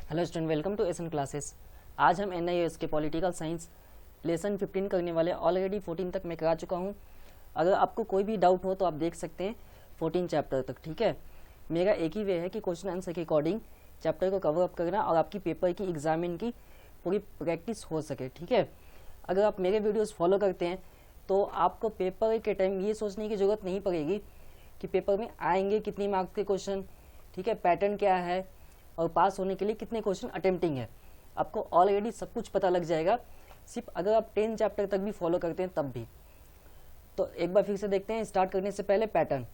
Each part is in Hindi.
हेलो स्टूडेंट, वेलकम टू एसन क्लासेस। आज हम NIOS के पॉलिटिकल साइंस लेसन 15 करने वाले। ऑलरेडी 14 तक मैं करा चुका हूँ। अगर आपको कोई भी डाउट हो तो आप देख सकते हैं 14 चैप्टर तक। ठीक है, मेरा एक ही वे है कि क्वेश्चन आंसर के अकॉर्डिंग चैप्टर को कवर अप करना और आपकी पेपर की एग्जामिन की पूरी प्रैक्टिस हो सके। ठीक है, अगर आप मेरे वीडियोज़ फॉलो करते हैं तो आपको पेपर के टाइम ये सोचने की ज़रूरत नहीं पड़ेगी कि पेपर में आएंगे कितनी मार्क्स के क्वेश्चन, ठीक है, पैटर्न क्या है और पास होने के लिए कितने क्वेश्चन अटेम्प्टिंग है। आपको ऑलरेडी सब कुछ पता लग जाएगा, सिर्फ अगर आप 10 चैप्टर तक भी फॉलो करते हैं तब भी। तो एक बार फिर से देखते हैं, स्टार्ट करने से पहले पैटर्न।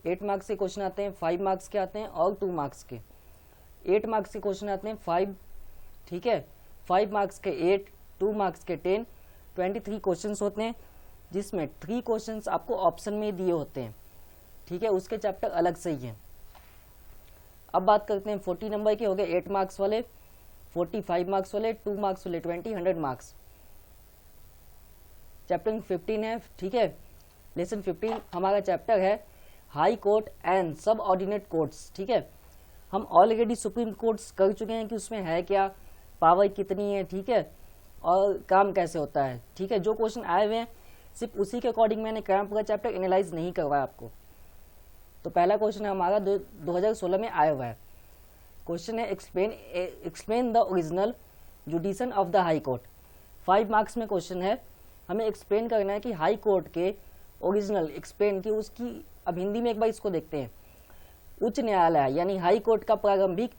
8 मार्क्स के क्वेश्चन आते हैं, 5 मार्क्स के आते हैं और 2 मार्क्स के। 8 मार्क्स के क्वेश्चन आते हैं 5, ठीक है, 5 मार्क्स के 8, 2 मार्क्स के 10, 23 क्वेश्चन होते हैं, जिसमें 3 क्वेश्चन आपको ऑप्शन में दिए होते हैं। ठीक है, उसके चैप्टर अलग से ही हैं। अब बात करते हैं 40 नंबर के, हो गए 8 मार्क्स वाले, 45 मार्क्स वाले, 2 मार्क्स वाले, 20, 100 मार्क्स। चैप्टर 15 है, ठीक है, लेसन 15 हमारा चैप्टर है हाई कोर्ट एंड सब ऑर्डिनेट कोर्ट्स। ठीक है, हम ऑलरेडी सुप्रीम कोर्ट्स कर चुके हैं कि उसमें है क्या, पावर कितनी है, ठीक है, और काम कैसे होता है। ठीक है, जो क्वेश्चन आए हुए हैं सिर्फ उसी के अकॉर्डिंग मैंने पूरा चैप्टर एनालाइज नहीं करवाया आपको। तो पहला क्वेश्चन है हमारा 2016 में आया हुआ है। क्वेश्चन है explain the original जुडिशन of the high court. 5 marks में क्वेश्चन है, हमें एक्सप्लेन करना है कि हाई कोर्ट के ओरिजिनल एक्सप्लेन की उसकी। अब हिंदी में एक बार इसको देखते हैं। उच्च न्यायालय यानी हाई कोर्ट का प्रारंभिक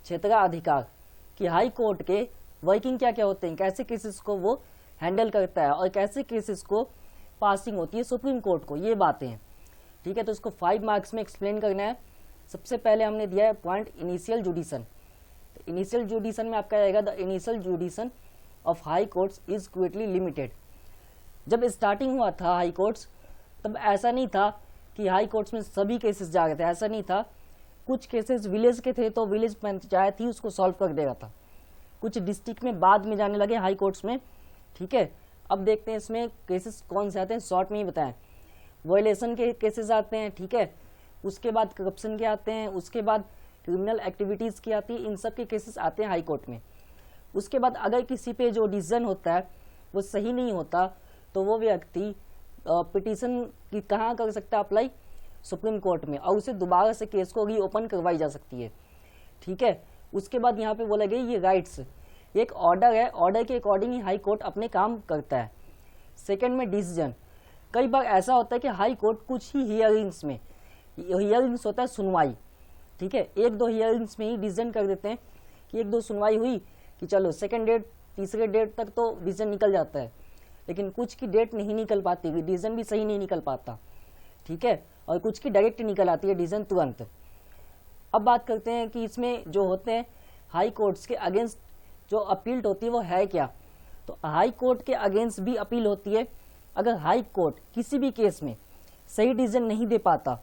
क्षेत्राधिकार, कि हाई कोर्ट के वर्किंग क्या क्या होते हैं, कैसे केसेस को वो हैंडल करता है और कैसे केसेस को पासिंग होती है सुप्रीम कोर्ट को, ये बातें हैं। ठीक है, तो इसको 5 मार्क्स में एक्सप्लेन करना है। सबसे पहले हमने दिया है पॉइंट इनिशियल जुडिशन। तो इनिशियल जुडिशन में आपका आएगा the initial जुडिशन of high courts is greatly limited. जब स्टार्टिंग हुआ था हाई कोर्ट्स, तब ऐसा नहीं था कि हाई कोर्ट्स में सभी केसेस जा रहे थे, ऐसा नहीं था। कुछ केसेस विलेज के थे तो विलेज पंचायत ही उसको सॉल्व कर दे रहा था। कुछ डिस्ट्रिक्ट में बाद में जाने लगे हाई कोर्ट्स में। ठीक है, अब देखते हैं इसमें केसेस कौन से आते हैं, शॉर्ट में ही बताएं। वायलेशन के केसेस आते हैं, ठीक है, उसके बाद करप्शन के आते हैं, उसके बाद क्रिमिनल एक्टिविटीज़ की आती है, इन सब के केसेस आते हैं हाई कोर्ट में। उसके बाद अगर किसी पे जो डिसीजन होता है वो सही नहीं होता तो वो व्यक्ति पिटीशन की कहाँ कर सकता है अप्लाई, सुप्रीम कोर्ट में, और उसे दोबारा से केस को रीओपन करवाई जा सकती है। ठीक है, उसके बाद यहाँ पे बोला गया ये राइट्स, एक ऑर्डर है, ऑर्डर के अकॉर्डिंग ही हाई कोर्ट अपने काम करता है। सेकेंड में डिसीजन, कई बार ऐसा होता है कि हाई कोर्ट कुछ ही हियरिंग्स में, हियरिंग्स होता है सुनवाई, ठीक है, 1-2 हियरिंग्स में ही डिसीजन कर देते हैं कि 1-2 सुनवाई हुई कि चलो सेकंड डेट, तीसरे डेट तक तो डिसीजन निकल जाता है, लेकिन कुछ की डेट नहीं निकल पाती, डिसीजन भी सही नहीं निकल पाता। ठीक है, और कुछ की डायरेक्ट निकल आती है डिसीजन तुरंत। अब बात करते हैं कि इसमें जो होते हैं हाई कोर्ट्स के अगेंस्ट जो अपील होती है वो है क्या। तो हाई कोर्ट के अगेंस्ट भी अपील होती है। अगर हाई कोर्ट किसी भी केस में सही डिसीजन नहीं दे पाता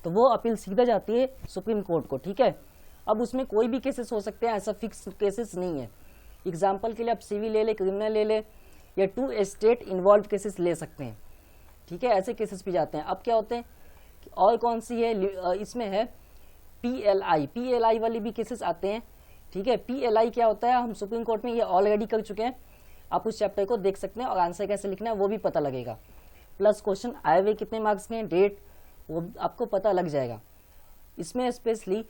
तो वो अपील सीधा जाती है सुप्रीम कोर्ट को। ठीक है, अब उसमें कोई भी केसेस हो सकते हैं, ऐसा फिक्स केसेस नहीं है। एग्जाम्पल के लिए आप सिविल ले ले, क्रिमिनल ले ले, या 2 स्टेट इन्वॉल्व केसेस ले सकते हैं। ठीक है, ऐसे केसेस भी जाते हैं। अब क्या होते हैं और कौन सी है, इसमें है PLI वाली भी केसेस आते हैं। ठीक है, PLI क्या होता है, हम सुप्रीम कोर्ट में ये ऑलरेडी कर चुके हैं, आप उस चैप्टर को देख सकते हैं और आंसर कैसे लिखना है वो भी पता लगेगा। प्लस क्वेश्चन आए हुए कितने मार्क्स के हैं, डेट, वो आपको पता लग जाएगा। इसमें स्पेशली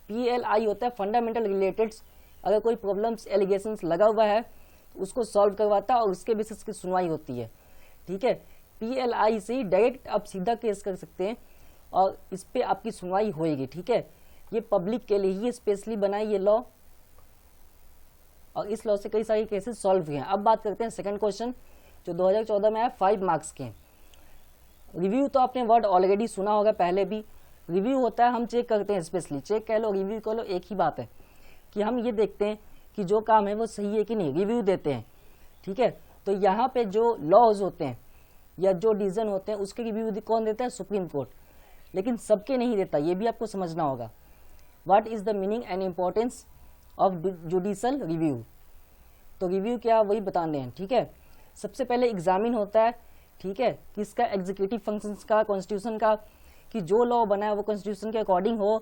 PLI होता है फंडामेंटल रिलेटेड, अगर कोई प्रॉब्लम्स एलिगेशंस लगा हुआ है तो उसको सॉल्व करवाता है और उसके बेसिस की सुनवाई होती है। ठीक है, PLI से ही डायरेक्ट आप सीधा केस कर सकते हैं और इस पर आपकी सुनवाई होएगी। ठीक है, ये पब्लिक के लिए ही स्पेशली बनाई ये लॉ, और इस लॉ से कई सारे केसेस सॉल्व हुए हैं। अब बात करते हैं सेकंड क्वेश्चन जो 2014 में आया, 5 मार्क्स के। रिव्यू तो आपने वर्ड ऑलरेडी सुना होगा पहले भी। रिव्यू होता है, हम चेक करते हैं, स्पेशली चेक कह लो रिव्यू कह लो, एक ही बात है कि हम ये देखते हैं कि जो काम है वो सही है कि नहीं, रिव्यू देते हैं। ठीक है, तो यहाँ पे जो लॉज होते हैं या जो डिसीजन होते हैं उसके रिव्यू कौन देता है, सुप्रीम कोर्ट, लेकिन सबके नहीं देता, ये भी आपको समझना होगा। What is the meaning and importance of judicial review. तो रिव्यू क्या, वही बताने हैं। ठीक है, सबसे पहले एग्जामिन होता है, ठीक है, किसका, एग्जीक्यूटिव फंक्शंस का, कॉन्स्टिट्यूशन का, कि जो लॉ बना है वो कॉन्स्टिट्यूशन के अकॉर्डिंग हो।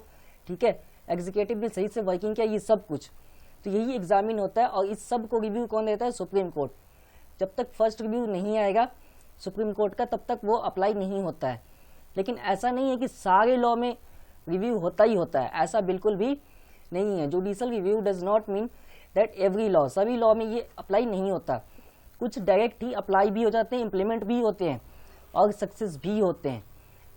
ठीक है, एग्जीक्यूटिव ने सही से वर्किंग किया, ये सब कुछ। तो यही एग्जामिन होता है और इस सब को रिव्यू कौन देता है? Supreme court. जब तक फर्स्ट रिव्यू नहीं आएगा सुप्रीम कोर्ट का तब तक वो अप्लाई नहीं होता है। लेकिन ऐसा नहीं है कि सारे लॉ में रिव्यू होता ही होता है, ऐसा बिल्कुल भी नहीं है। Judicial review does not mean that every law, सभी लॉ में ये अप्लाई नहीं होता। कुछ डायरेक्ट ही अप्लाई भी हो जाते हैं, इम्प्लीमेंट भी होते हैं और सक्सेस भी होते हैं,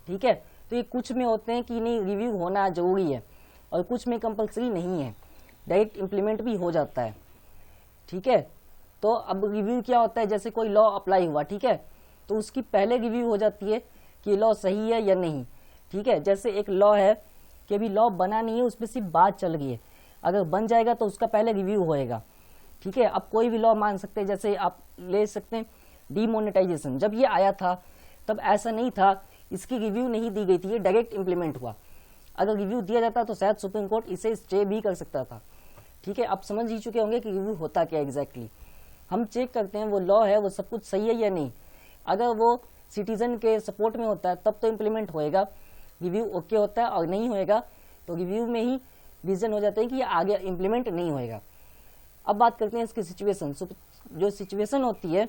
ठीक है। तो ये कुछ में होते हैं कि नहीं रिव्यू होना जरूरी है और कुछ में कंपलसरी नहीं है, डायरेक्ट इम्प्लीमेंट भी हो जाता है, ठीक है। तो अब रिव्यू क्या होता है? जैसे कोई लॉ अप्लाई हुआ, ठीक है, तो उसकी पहले रिव्यू हो जाती है कि लॉ सही है या नहीं, ठीक है। जैसे एक लॉ है कि अभी लॉ बना नहीं है, उस पर सिर्फ बात चल रही है, अगर बन जाएगा तो उसका पहले रिव्यू होएगा, ठीक है। अब कोई भी लॉ मान सकते हैं, जैसे आप ले सकते हैं डीमोनेटाइजेशन, जब ये आया था तब ऐसा नहीं था, इसकी रिव्यू नहीं दी गई थी, ये डायरेक्ट इम्प्लीमेंट हुआ। अगर रिव्यू दिया जाता तो शायद सुप्रीम कोर्ट इसे स्टे भी कर सकता था, ठीक है। आप समझ ही चुके होंगे कि रिव्यू होता क्या एग्जैक्टली। हम चेक करते हैं वो लॉ है वो सब कुछ सही है या नहीं, अगर वो सिटीजन के सपोर्ट में होता है तब तो इम्प्लीमेंट होएगा, रिव्यू ओके होता है, और नहीं होएगा तो रिव्यू में ही रीजन हो जाता है कि आगे इम्प्लीमेंट नहीं होएगा। अब बात करते हैं इसकी सिचुएशन। जो सिचुएशन होती है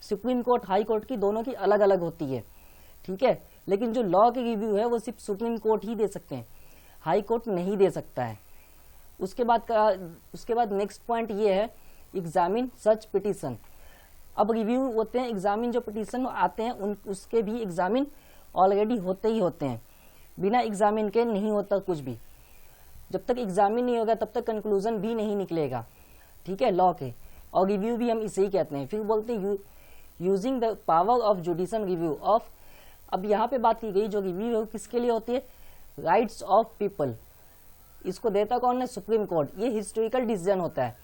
सुप्रीम कोर्ट हाई कोर्ट की दोनों की अलग अलग होती है, ठीक है। लेकिन जो लॉ की रिव्यू है वो सिर्फ सुप्रीम कोर्ट ही दे सकते हैं, हाई कोर्ट नहीं दे सकता है। उसके बाद नेक्स्ट पॉइंट ये है एग्जामिन सच पिटीशन। अब रिव्यू होते हैं, एग्जामिन जो पिटीशन आते हैं उसके भी एग्जामिन ऑलरेडी होते ही होते हैं, बिना एग्जामिन के नहीं होता कुछ भी। जब तक एग्जामिन नहीं होगा तब तक कंक्लूजन भी नहीं निकलेगा, ठीक है, लॉ के। और रिव्यू भी हम इसे ही कहते हैं। फिर बोलते हैं using the power of judicial review of. अब यहाँ पे बात की गई जो रिव्यू किसके लिए होती है? Rights of people. इसको देता कौन है? Supreme court. ये हिस्टोरिकल डिसीजन होता है,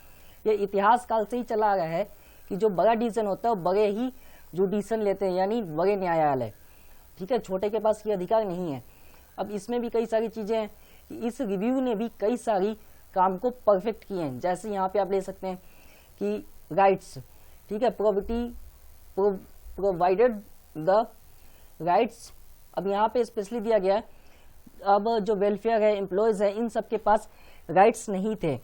ये इतिहास काल से ही चला आ रहा है कि जो बड़ा डिसीजन होता है वो बड़े ही जुडिशन लेते हैं, यानी बड़े न्यायालय, ठीक है। छोटे के पास ये अधिकार नहीं है। अब इसमें भी कई सारी चीजें हैं, इस रिव्यू ने भी कई सारी काम को परफेक्ट किए हैं। जैसे यहाँ पे आप ले सकते हैं कि राइट्स, ठीक है, प्रोवाइडेड द राइट्स। अब यहाँ पे स्पेशली दिया गया है, अब जो वेलफेयर है, एम्प्लॉयज है, इन सब के पास राइट्स नहीं थे,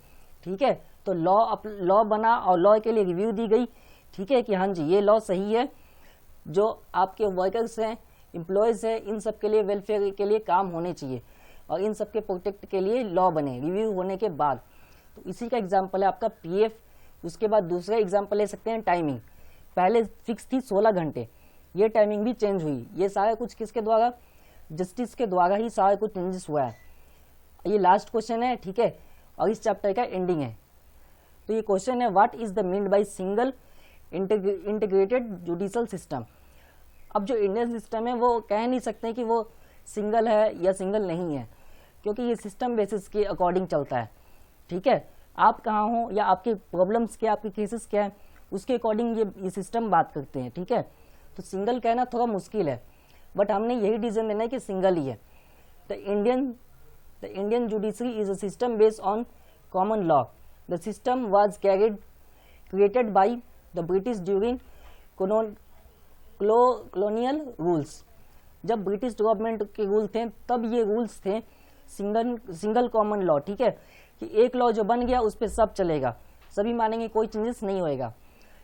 ठीक है। तो लॉ बना और लॉ के लिए रिव्यू दी गई, ठीक है, कि हाँ जी ये लॉ सही है, जो आपके वर्कर्स हैं, एम्प्लॉयज है, इन सब के लिए वेलफेयर के लिए काम होने चाहिए और इन सब के प्रोटेक्ट के लिए लॉ बने रिव्यू होने के बाद। तो इसी का एग्जाम्पल है आपका पीएफ। उसके बाद दूसरा एग्जाम्पल ले सकते हैं टाइमिंग। पहले फिक्स थी 16 घंटे, ये टाइमिंग भी चेंज हुई। ये सारा कुछ किसके द्वारा? जस्टिस के द्वारा ही सारा कुछ चेंजेस हुआ है। ये लास्ट क्वेश्चन है, ठीक है, और इस चैप्टर का एंडिंग है। तो ये क्वेश्चन है what is the mean by single integrated judicial system. अब जो इंडियन सिस्टम है वो कह नहीं सकते कि वो सिंगल है या सिंगल नहीं है, क्योंकि ये सिस्टम बेसिस के अकॉर्डिंग चलता है, ठीक है। आप कहाँ हो या आपके प्रॉब्लम्स क्या, आपके केसेस क्या है, उसके अकॉर्डिंग ये सिस्टम बात करते हैं, ठीक है। तो सिंगल कहना थोड़ा मुश्किल है, बट हमने यही डिसीजन देना है कि सिंगल ही है। The Indian judiciary is a system based on common law. The system was created by the British during colonial rules. जब ब्रिटिश गवर्नमेंट के रूल थे तब ये रूल्स थे सिंगल कॉमन लॉ, ठीक है, कि एक लॉ जो बन गया उस पर सब चलेगा, सभी मानेंगे, कोई चेंजेस नहीं होएगा,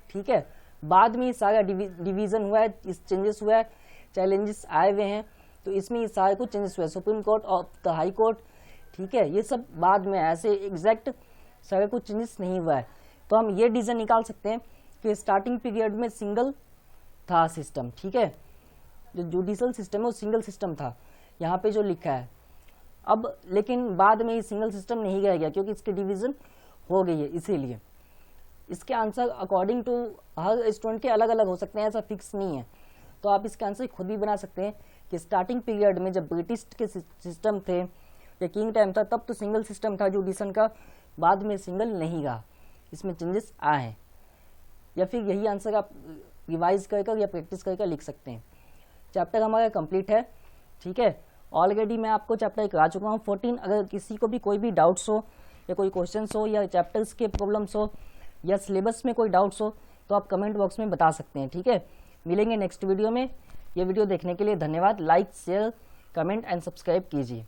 ठीक है। बाद में सारा डिवीजन हुआ है, इस चेंजेस हुआ है, चैलेंजेस आए हुए हैं, तो इसमें ये सारे कुछ चेंजेस हुए, सुप्रीम कोर्ट और द हाई कोर्ट, ठीक है, ये सब बाद में, ऐसे एग्जैक्ट सारे कुछ चेंजेस नहीं हुआ है। तो हम ये डिसीजन निकाल सकते हैं कि स्टार्टिंग पीरियड में सिंगल था सिस्टम, ठीक है, जो जुडिशल सिस्टम है वो सिंगल सिस्टम था, यहाँ पे जो लिखा है। अब लेकिन बाद में ये सिंगल सिस्टम नहीं रह गया क्योंकि इसके डिवीजन हो गई है, इसीलिए इसके आंसर अकॉर्डिंग टू हर स्टूडेंट के अलग अलग हो सकते हैं, ऐसा फिक्स नहीं है। तो आप इसके आंसर खुद भी बना सकते हैं कि स्टार्टिंग पीरियड में जब ब्रिटिश के सिस्टम थे या किंग टाइम था तब तो सिंगल सिस्टम था जुडिशन का, बाद में सिंगल नहीं रहा, इसमें चेंजेस आए हैं। या फिर यही आंसर आप रिवाइज कर या प्रैक्टिस करके लिख सकते हैं। चैप्टर हमारा कंप्लीट है, ठीक है। ऑलरेडी मैं आपको चैप्टर करा चुका हूँ 14। अगर किसी को भी कोई भी डाउट्स हो या कोई क्वेश्चंस हो या चैप्टर्स के प्रॉब्लम्स हो या सिलेबस में कोई डाउट्स हो तो आप कमेंट बॉक्स में बता सकते हैं, ठीक है। मिलेंगे नेक्स्ट वीडियो में। ये वीडियो देखने के लिए धन्यवाद। Like, share, comment and subscribe कीजिए।